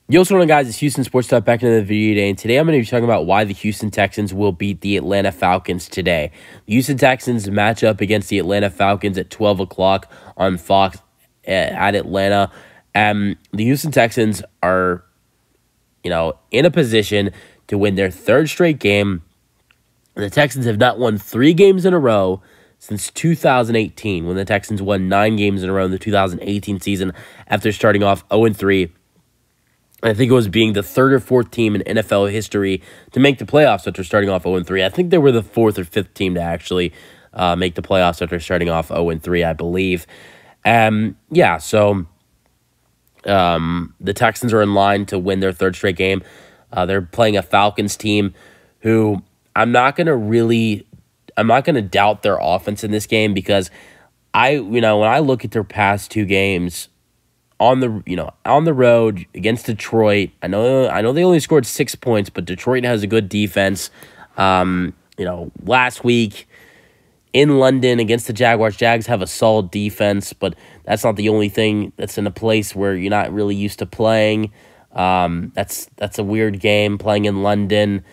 Yo, what's going on, guys? It's Houston Sports Talk back into the video today, and today I'm going to be talking about why the Houston Texans will beat the Atlanta Falcons today. The Houston Texans match up against the Atlanta Falcons at 12 o'clock on Fox at Atlanta. The Houston Texans are, in a position to win their third straight game. The Texans have not won 3 games in a row since 2018, when the Texans won 9 games in a row in the 2018 season after starting off 0-3. I think it was being the third or fourth team in NFL history to make the playoffs after starting off 0-3. I think they were the fourth or fifth team to actually make the playoffs after starting off 0-3, I believe. So the Texans are in line to win their third straight game. They're playing a Falcons team who I'm not going to doubt their offense in this game, because when I look at their past 2 games, on the road against Detroit, I know they only scored 6 points, but Detroit has a good defense. Last week in London against the Jaguars, Jags have a solid defense, but that's not the only thing that's in a place where you're not really used to playing. That's a weird game playing in London.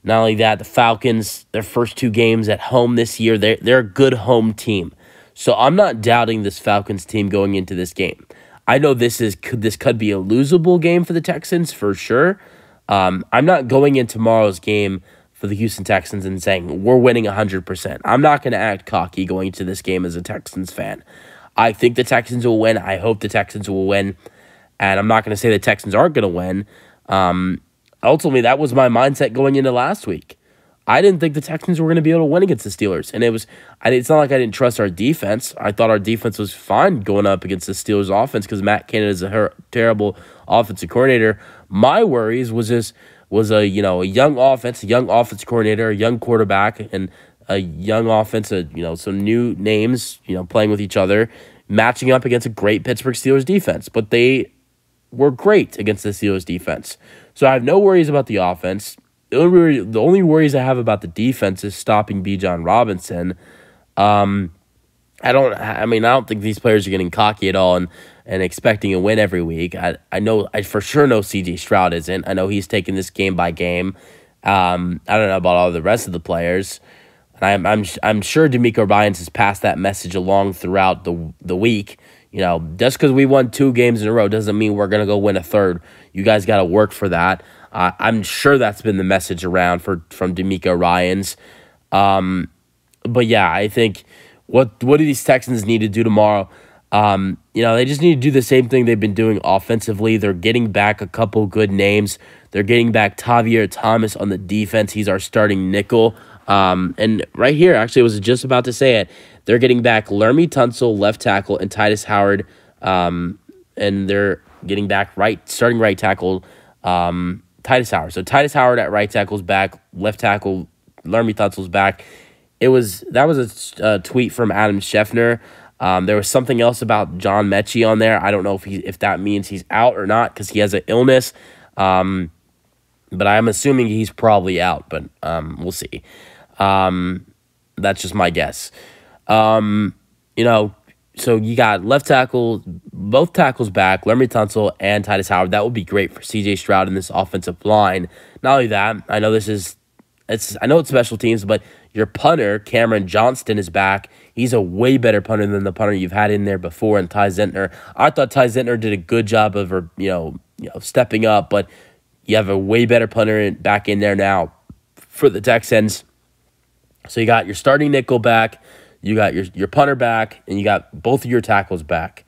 Not only that, the Falcons, their first 2 games at home this year, they're a good home team. So I'm not doubting this Falcons team going into this game. I know this could be a losable game for the Texans for sure. I'm not going in tomorrow's game for the Houston Texans and saying we're winning 100%. I'm not going to act cocky going into this game as a Texans fan. I think the Texans will win. I hope the Texans will win. And I'm not going to say the Texans aren't going to win. Ultimately, that was my mindset going into last week. I didn't think the Texans were going to be able to win against the Steelers. And it's not like I didn't trust our defense. I thought our defense was fine going up against the Steelers offense because Matt Canada is a terrible offensive coordinator. My worries was a young offense, a young offense coordinator, a young quarterback, and a young offense, some new names, playing with each other, matching up against a great Pittsburgh Steelers defense. But they were great against the Steelers defense. So I have no worries about the offense. The only worries I have about the defense is stopping Bijan Robinson. I don't think these players are getting cocky at all and expecting a win every week. I for sure know C.J. Stroud isn't. I know he's taking this game by game. I don't know about all the rest of the players. And I'm sure DeMeco Ryans has passed that message along throughout the week. Just because we won 2 games in a row doesn't mean we're going to go win a third. You guys got to work for that. I'm sure that's been the message around from DeMeco Ryans. But yeah, I think what do these Texans need to do tomorrow? They just need to do the same thing they've been doing offensively. They're getting back a couple good names. They're getting back Tavier Thomas on the defense. He's our starting nickel. And right here, actually, I was just about to say it. They're getting back Lermy Tunsil, left tackle, and Titus Howard. And they're getting back starting right tackle, Titus Howard. So Titus Howard at right tackle's back, left tackle Lermy Tunsil's back. That was a tweet from Adam Schefter. There was something else about John Mechie on there. I don't know if that means he's out or not because he has an illness. But I'm assuming he's probably out. But we'll see. That's just my guess. So you got left tackle, both tackles back, Lermy Tunsil and Titus Howard. That would be great for C.J. Stroud in this offensive line. Not only that, I know it's special teams, but your punter, Cameron Johnston, is back. He's a way better punter than the punter you've had in there before, and Ty Zentner. I thought Ty Zentner did a good job of stepping up, but you have a way better punter back in there now for the Texans. So you got your starting nickel back. You got your punter back, and you got both of your tackles back.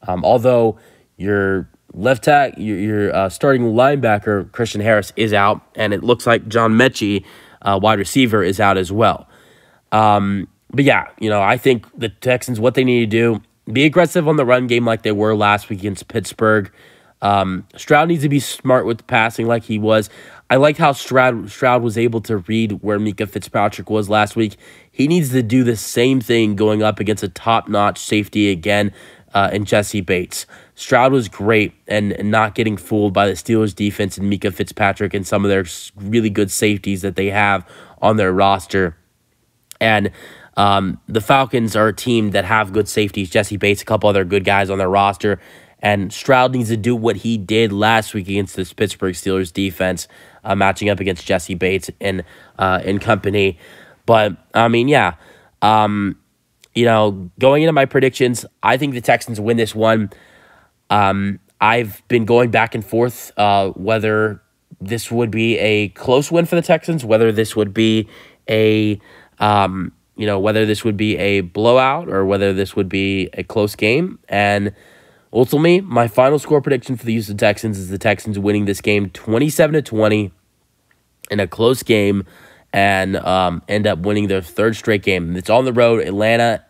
Although your left tackle, your starting linebacker, Christian Harris, is out, and it looks like John Mechie, wide receiver, is out as well. But yeah, I think the Texans, what they need to do, be aggressive on the run game like they were last week against Pittsburgh. Stroud needs to be smart with the passing like he was. I like how Stroud was able to read where Mika Fitzpatrick was last week. He needs to do the same thing going up against a top-notch safety again in Jesse Bates. Stroud was great and not getting fooled by the Steelers' defense and Mika Fitzpatrick and some of their really good safeties that they have on their roster. And the Falcons are a team that have good safeties. Jesse Bates, a couple other good guys on their roster. And Stroud needs to do what he did last week against this Pittsburgh Steelers defense, matching up against Jesse Bates and company. But, I mean, yeah. Going into my predictions, I think the Texans win this one. I've been going back and forth whether this would be a close win for the Texans, whether this would be a whether this would be a blowout or whether this would be a close game. And ultimately, my final score prediction for the Houston Texans is the Texans winning this game 27-20 in a close game and end up winning their third straight game. It's on the road. Atlanta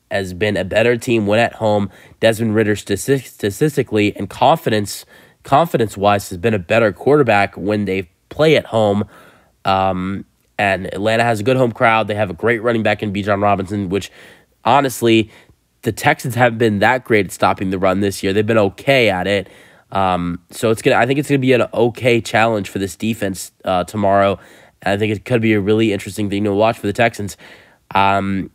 has been a better team when at home. Desmond Ridder statistically and confidence-wise has been a better quarterback when they play at home. And Atlanta has a good home crowd. They have a great running back in Bijan Robinson, which honestly, the Texans haven't been that great at stopping the run this year. They've been okay at it. So I think it's gonna be an okay challenge for this defense tomorrow. And I think it could be a really interesting thing to watch for the Texans. I'm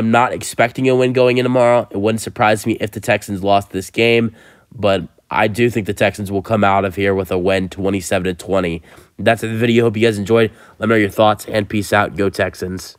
not expecting a win going in tomorrow. It wouldn't surprise me if the Texans lost this game, but I do think the Texans will come out of here with a win 27-20. That's the video. Hope you guys enjoyed. Let me know your thoughts, and peace out. Go Texans.